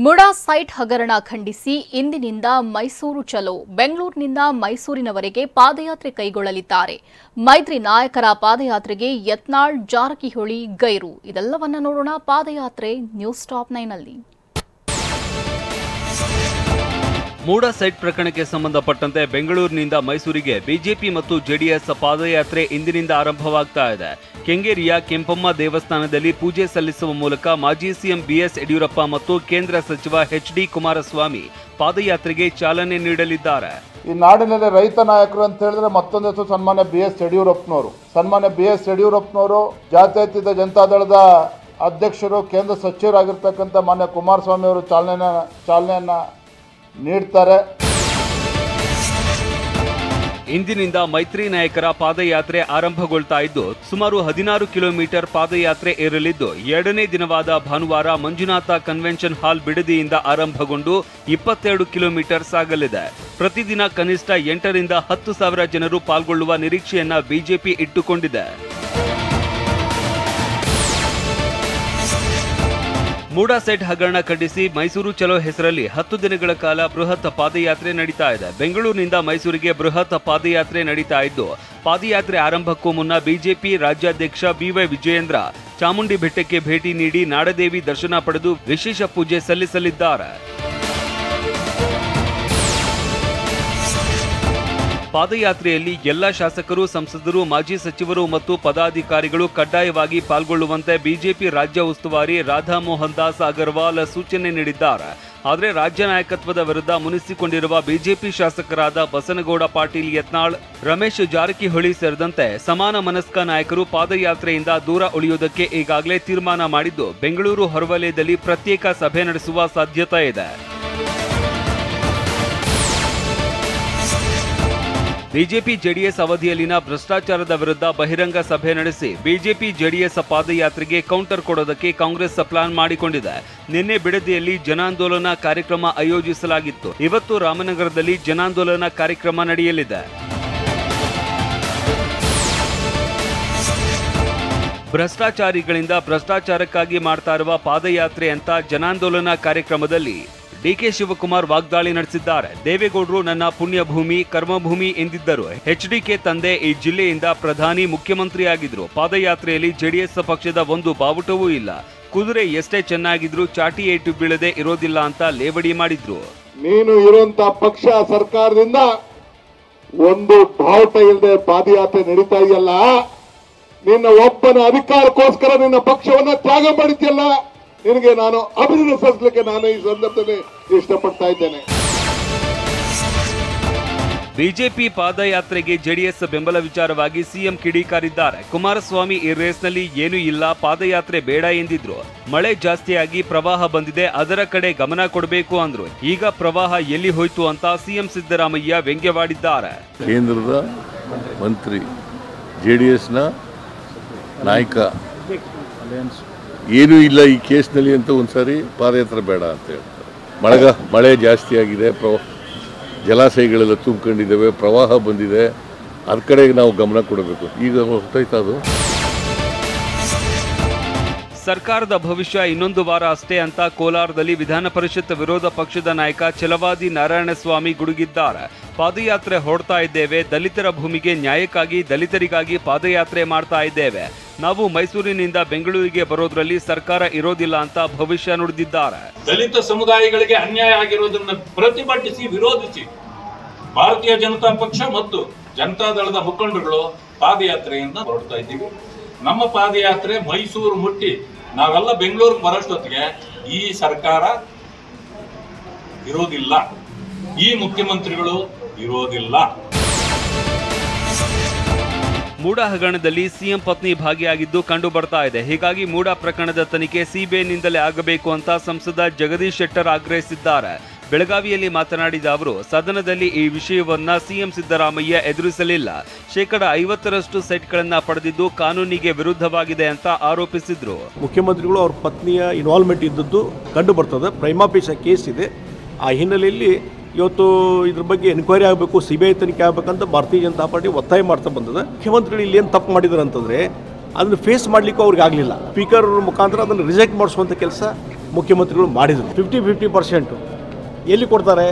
MUDA site ಹಗರಣ ಖಂಡಿಸಿ ಇಂದಿನಿಂದ ಮೈಸೂರು ಚಲೋ ಬೆಂಗಳೂರಿನಿಂದ ಮೈಸೂರಿನವರೆಗೆ ಪಾದಯಾತ್ರೆ ಕೈಗೊಳ್ಳಲಿದ್ದಾರೆ. ಮೈತ್ರಿ ನಾಯಕರ ಪಾದಯಾತ್ರೆಗೆ ಯತ್ನಾಳ್, ಜಾರಕಿಹೊಳಿ ಗೈರು. ಇದೆಲ್ಲವನ್ನ ನೋಡೋಣ ಪಾದಯಾತ್ರೆ ನ್ಯೂಸ್ ಟಾಪ್ 9 ನಲ್ಲಿ. ಮೂಡಾ ಸೈಟ್ ಪ್ರಕರಣಕ್ಕೆ ಸಂಬಂಧಪಟ್ಟಂತೆ ಬೆಂಗಳೂರಿನಿಂದ ಮೈಸೂರಿಗೆ ಬಿಜೆಪಿ ಮತ್ತು ಜೆಡಿಎಸ್ ಪಾದಯಾತ್ರೆ ಇಂದಿನಿಂದ ಆರಂಭವಾಗ್ತಾ ಇದೆ. ಕೆಂಗೇರಿಯ ಕೆಂಪಮ್ಮ ದೇವಸ್ಥಾನದಲ್ಲಿ ಪೂಜೆ ಸಲ್ಲಿಸುವ ಮೂಲಕ ಮಾಜಿ ಸಿಎಂ ಬಿಎಸ್ ಯಡಿಯೂರಪ್ಪ ಮತ್ತು ಕೇಂದ್ರ ಸಚಿವ ಎಚ್.ಡಿ. ಕುಮಾರಸ್ವಾಮಿ ಪಾದಯಾತ್ರೆಗೆ ಚಾಲನೆ ನೀಡಲಿದ್ದಾರೆ. ಈ ನಾಡಿನಲ್ಲಿ ರೈತ ನಾಯಕರು ಅಂತ ಹೇಳಿದ್ರೆ ಮತ್ತೊಂದು ಹೆಸರು ಸನ್ಮಾನ್ಯ ಬಿಎಸ್ ಯಡಿಯೂರಪ್ಪನವರು. ಸನ್ಮಾನ್ಯ ಬಿಎಸ್ ಯಡಿಯೂರಪ್ಪನವರು ಜಾತ್ಯತೀತ ಜನತಾದಳದ ಅಧ್ಯಕ್ಷರು, ಕೇಂದ್ರ ಸಚಿವರಾಗಿರ್ತಕ್ಕಂಥ ಮಾನ್ಯ ಕುಮಾರಸ್ವಾಮಿ ಅವರು ಚಾಲನೆಯನ್ನ ನೀಡ್ತಾರೆ. ಇಂದಿನಿಂದ ಮೈತ್ರಿ ನಾಯಕರ ಪಾದಯಾತ್ರೆ ಆರಂಭಗೊಳ್ತಾ ಇದ್ದು ಸುಮಾರು 16 ಕಿಲೋಮೀಟರ್ ಪಾದಯಾತ್ರೆ ಇರಲಿದ್ದು, ಎರಡನೇ ದಿನವಾದ ಭಾನುವಾರ ಮಂಜುನಾಥ ಕನ್ವೆನ್ಷನ್ ಹಾಲ್ ಬಿಡದಿಯಿಂದ ಆರಂಭಗೊಂಡು 22 ಕಿಲೋಮೀಟರ್ ಸಾಗಲಿದೆ. ಪ್ರತಿದಿನ ಕನಿಷ್ಠ 8 ರಿಂದ 10 ಸಾವಿರ ಜನರು ಪಾಲ್ಗೊಳ್ಳುವ ನಿರೀಕ್ಷೆಯನ್ನ ಬಿಜೆಪಿ ಇಟ್ಟುಕೊಂಡಿದೆ. ಮೂಡಾ ಸೈಟ್ ಹಗರಣ ಖಂಡಿಸಿ ಮೈಸೂರು ಚಲೋ ಹೆಸರಲ್ಲಿ 10 ದಿನಗಳ ಕಾಲ ಬೃಹತ್ ಪಾದಯಾತ್ರೆ ನಡೀತಾ ಇದೆ. ಬೆಂಗಳೂರಿನಿಂದ ಮೈಸೂರಿಗೆ ಬೃಹತ್ ಪಾದಯಾತ್ರೆ ನಡೀತಾ ಇದ್ದು, ಪಾದಯಾತ್ರೆ ಆರಂಭಕ್ಕೂ ಮುನ್ನ ಬಿಜೆಪಿ ರಾಜ್ಯಾಧ್ಯಕ್ಷ ಬಿವೈ ವಿಜಯೇಂದ್ರ ಚಾಮುಂಡಿ ಬೆಟ್ಟಕ್ಕೆ ಭೇಟಿ ನೀಡಿ ನಾಡದೇವಿ ದರ್ಶನ ಪಡೆದು ವಿಶೇಷ ಪೂಜೆ ಸಲ್ಲಿಸಲಿದ್ದಾರೆ. ಪಾದಯಾತ್ರೆಯಲ್ಲಿ ಎಲ್ಲ ಶಾಸಕರು, ಸಂಸದರು, ಮಾಜಿ ಸಚಿವರು ಮತ್ತು ಪದಾಧಿಕಾರಿಗಳು ಕಡ್ಡಾಯವಾಗಿ ಪಾಲ್ಗೊಳ್ಳುವಂತೆ ಬಿಜೆಪಿ ರಾಜ್ಯ ಉಸ್ತುವಾರಿ ರಾಧಾ ಮೋಹನ್ ದಾಸ್ ಅಗರ್ವಾಲ್ ಸೂಚನೆ ನೀಡಿದ್ದಾರೆ. ಆದರೆ ರಾಜ್ಯ ನಾಯಕತ್ವದ ವಿರುದ್ಧ ಮುನಿಸಿಕೊಂಡಿರುವ ಬಿಜೆಪಿ ಶಾಸಕರಾದ ಬಸನಗೌಡ ಪಾಟೀಲ್ ಯತ್ನಾಳ್, ರಮೇಶ್ ಜಾರಕಿಹೊಳಿ ಸೇರಿದಂತೆ ಸಮಾನ ಮನಸ್ಕ ನಾಯಕರು ಪಾದಯಾತ್ರೆಯಿಂದ ದೂರ ಉಳಿಯುವುದಕ್ಕೆ ಈಗಾಗಲೇ ತೀರ್ಮಾನ ಮಾಡಿದ್ದು, ಬೆಂಗಳೂರು ಹೊರವಲಯದಲ್ಲಿ ಪ್ರತ್ಯೇಕ ಸಭೆ ನಡೆಸುವ ಸಾಧ್ಯತೆ ಇದೆ. ಬಿಜೆಪಿ ಜೆಡಿಎಸ್ ಅವಧಿಯಲ್ಲಿನ ಭ್ರಷ್ಟಾಚಾರದ ವಿರುದ್ಧ ಬಹಿರಂಗ ಸಭೆ ನಡೆಸಿ ಬಿಜೆಪಿ ಜೆಡಿಎಸ್ ಪಾದಯಾತ್ರೆಗೆ ಕೌಂಟರ್ ಕೊಡೋದಕ್ಕೆ ಕಾಂಗ್ರೆಸ್ ಪ್ಲಾನ್ ಮಾಡಿಕೊಂಡಿದೆ. ನಿನ್ನೆ ಬಿಡದಿಯಲ್ಲಿ ಜನಾಂದೋಲನ ಕಾರ್ಯಕ್ರಮ ಆಯೋಜಿಸಲಾಗಿತ್ತು. ಇವತ್ತು ರಾಮನಗರದಲ್ಲಿ ಜನಾಂದೋಲನ ಕಾರ್ಯಕ್ರಮ ನಡೆಯಲಿದೆ. ಭ್ರಷ್ಟಾಚಾರಿಗಳಿಂದ ಭ್ರಷ್ಟಾಚಾರಕ್ಕಾಗಿ ಮಾಡ್ತಾ ಇರುವ ಪಾದಯಾತ್ರೆ ಅಂತ ಜನಾಂದೋಲನ ಕಾರ್ಯಕ್ರಮದಲ್ಲಿ ಡಿಕೆ ಶಿವಕುಮಾರ್ ವಾಗ್ದಾಳಿ ನಡೆಸಿದ್ದಾರೆ. ದೇವೇಗೌಡರು ನನ್ನ ಪುಣ್ಯಭೂಮಿ, ಕರ್ಮಭೂಮಿ ಎಂದಿದ್ದರು. ಎಚ್ಡಿಕೆ ತಂದೆ ಈ ಜಿಲ್ಲೆಯಿಂದ ಪ್ರಧಾನಿ, ಮುಖ್ಯಮಂತ್ರಿಯಾಗಿದ್ರು. ಪಾದಯಾತ್ರೆಯಲ್ಲಿ ಜೆಡಿಎಸ್ ಪಕ್ಷದ ಒಂದು ಬಾವುಟವೂ ಇಲ್ಲ. ಕುದುರೆ ಎಷ್ಟೇ ಚೆನ್ನಾಗಿದ್ರು ಚಾಟಿ ಏಟು ಬೀಳದೆ ಇರೋದಿಲ್ಲ ಅಂತ ಲೇವಡಿ ಮಾಡಿದ್ರು. ನೀನು ಇರುವಂತ ಪಕ್ಷ ಸರ್ಕಾರದಿಂದ ಒಂದು ಬಾವುಟ ಇಲ್ಲದೆ ಪಾದಯಾತ್ರೆ ನಡೀತಾ ಇದೆಯಲ್ಲ, ನಿನ್ನ ಒಬ್ಬನ ಅಧಿಕಾರಕ್ಕೋಸ್ಕರ ನಿನ್ನ ಪಕ್ಷವನ್ನ ತ್ಯಾಗ ಮಾಡಿದ್ಯಲ್ಲ, ನಿನಗೆ ನಾನು ಅಭಿನಂದಿಸಲಿಕ್ಕೆ ನಾನು ಈ ಸಂದರ್ಭದಲ್ಲಿ ಇಷ್ಟಪಡ್ತಾ ಇದ್ದೇನೆ. ಬಿಜೆಪಿ ಪಾದಯಾತ್ರೆಗೆ ಜೆಡಿಎಸ್ ಬೆಂಬಲ ವಿಚಾರವಾಗಿ ಸಿಎಂ ಕಿಡಿಕಾರಿದ್ದಾರೆ. ಕುಮಾರಸ್ವಾಮಿ ಈ ರೇಸ್ನಲ್ಲಿ ಏನೂ ಇಲ್ಲ, ಪಾದಯಾತ್ರೆ ಬೇಡ ಎಂದಿದ್ರು. ಮಳೆ ಜಾಸ್ತಿಯಾಗಿ ಪ್ರವಾಹ ಬಂದಿದೆ, ಅದರ ಕಡೆ ಗಮನ ಕೊಡಬೇಕು ಅಂದ್ರು. ಈಗ ಪ್ರವಾಹ ಎಲ್ಲಿ ಹೋಯ್ತು ಅಂತ ಸಿಎಂ ಸಿದ್ದರಾಮಯ್ಯ ವ್ಯಂಗ್ಯವಾಡಿದ್ದಾರೆ. ಕೇಂದ್ರದ ಮಂತ್ರಿ, ಜೆಡಿಎಸ್ನ ನಾಯಕ ಏನೂ ಇಲ್ಲ ಈ ಕೇಸ್ನಲ್ಲಿ ಅಂತ ಒಂದ್ಸಾರಿ ಪಾದಯಾತ್ರೆ ಬೇಡ ಅಂತ ಹೇಳ್ತಾರೆ. ಮಳೆ ಜಾಸ್ತಿ ಆಗಿದೆ, ಜಲಾಶಯಗಳೆಲ್ಲ ತುಂಬಿಕೊಂಡಿದ್ದಾವೆ, ಪ್ರವಾಹ ಬಂದಿದೆ, ಅದ್ರ ಕಡೆಗೆ ನಾವು ಗಮನ ಕೊಡಬೇಕು. ಈಗ ಹೊರಟೈತಾ ಅದು. ಸರ್ಕಾರದ ಭವಿಷ್ಯ ಇನ್ನೊಂದು ವಾರ ಅಷ್ಟೇ ಅಂತ ಕೋಲಾರದಲ್ಲಿ ವಿಧಾನ ಪರಿಷತ್ ವಿರೋಧ ಪಕ್ಷದ ನಾಯಕ ಛಲವಾದಿ ನಾರಾಯಣಸ್ವಾಮಿ ಗುಡುಗಿದ್ದಾರೆ. ಪಾದಯಾತ್ರೆ ಹೊರಡ್ತಾ ಇದ್ದೇವೆ, ದಲಿತರ ಭೂಮಿಗೆ ನ್ಯಾಯಕ್ಕಾಗಿ, ದಲಿತರಿಗಾಗಿ ಪಾದಯಾತ್ರೆ ಮಾಡ್ತಾ ಇದ್ದೇವೆ. ನಾವು ಮೈಸೂರಿನಿಂದ ಬೆಂಗಳೂರಿಗೆ ಬರೋದ್ರಲ್ಲಿ ಸರ್ಕಾರ ಇರೋದಿಲ್ಲ ಅಂತ ಭವಿಷ್ಯ ನುಡಿದಿದ್ದಾರೆ. ದಲಿತ ಸಮುದಾಯಗಳಿಗೆ ಅನ್ಯಾಯ ಆಗಿರೋದನ್ನ ಪ್ರತಿಭಟಿಸಿ ವಿರೋಧಿಸಿ ಭಾರತೀಯ ಜನತಾ ಪಕ್ಷ ಮತ್ತು ಜನತಾದಳದ ಮುಖಂಡರುಗಳು ಪಾದಯಾತ್ರೆಯಿಂದ ಹೊರಡ್ತಾ ಇದ್ದೀವಿ. ನಮ್ಮ ಪಾದಯಾತ್ರೆ ಮೈಸೂರು ಮುಟ್ಟಿ ನಾವೆಲ್ಲ ಬೆಂಗಳೂರಿಗೆ ಬರೋಷ್ಟೊತ್ತಿಗೆ ಈ ಸರ್ಕಾರ ಇರೋದಿಲ್ಲ, ಈ ಮುಖ್ಯಮಂತ್ರಿಗಳು ಇರೋದಿಲ್ಲ. ಮೂಡಾ ಹಗರಣದಲ್ಲಿ ಸಿಎಂ ಪತ್ನಿ ಭಾಗಿಯಾಗಿದ್ದು ಕಂಡು ಬರ್ತಾ ಇದೆ. ಹೀಗಾಗಿ ಮೂಡಾ ಪ್ರಕರಣದ ತನಿಖೆ ಸಿಬಿಐನಿಂದಲೇ ಆಗಬೇಕು ಅಂತ ಸಂಸದ ಜಗದೀಶ್ ಶೆಟ್ಟರ್ ಆಗ್ರಹಿಸಿದ್ದಾರೆ. ಬೆಳಗಾವಿಯಲ್ಲಿ ಮಾತನಾಡಿದ ಅವರು, ಸದನದಲ್ಲಿ ಈ ವಿಷಯವನ್ನ ಸಿಎಂ ಸಿದ್ದರಾಮಯ್ಯ ಎದುರಿಸಲಿಲ್ಲ. 50% ಸೈಟ್ಗಳನ್ನ ಪಡೆದಿದ್ದು ಕಾನೂನಿಗೆ ವಿರುದ್ಧವಾಗಿದೆ ಅಂತ ಆರೋಪಿಸಿದ್ರು. ಮುಖ್ಯಮಂತ್ರಿಗಳು ಅವ್ರ ಪತ್ನಿಯ ಇನ್ವಾಲ್ವ್ಮೆಂಟ್ ಇದ್ದದ್ದು ಕಂಡು ಬರ್ತದೆ. ಪ್ರೈಮಾ ಫೇಸಿ ಕೇಸ್ ಇದೆ. ಆ ಹಿನ್ನೆಲೆಯಲ್ಲಿ ಇವತ್ತು ಇದ್ರ ಬಗ್ಗೆ ಎನ್ಕ್ವೈರಿ ಆಗಬೇಕು, ಸಿಬಿಐ ತನಿಖೆ ಆಗಬೇಕಂತ ಭಾರತೀಯ ಜನತಾ ಪಾರ್ಟಿ ಒತ್ತಾಯ ಮಾಡ್ತಾ ಬಂದದ. ಮುಖ್ಯಮಂತ್ರಿಗಳು ಇಲ್ಲಿ ಏನು ತಪ್ಪು ಮಾಡಿದ್ರು ಅಂತಂದರೆ ಅದನ್ನು ಫೇಸ್ ಮಾಡಲಿಕ್ಕೂ ಅವ್ರಿಗೆ ಆಗಲಿಲ್ಲ. ಸ್ಪೀಕರ್ ಮುಖಾಂತರ ಅದನ್ನು ರಿಜೆಕ್ಟ್ ಮಾಡಿಸುವಂಥ ಕೆಲಸ ಮುಖ್ಯಮಂತ್ರಿಗಳು ಮಾಡಿದರು. 50-50% ಎಲ್ಲಿ ಕೊಡ್ತಾರೆ?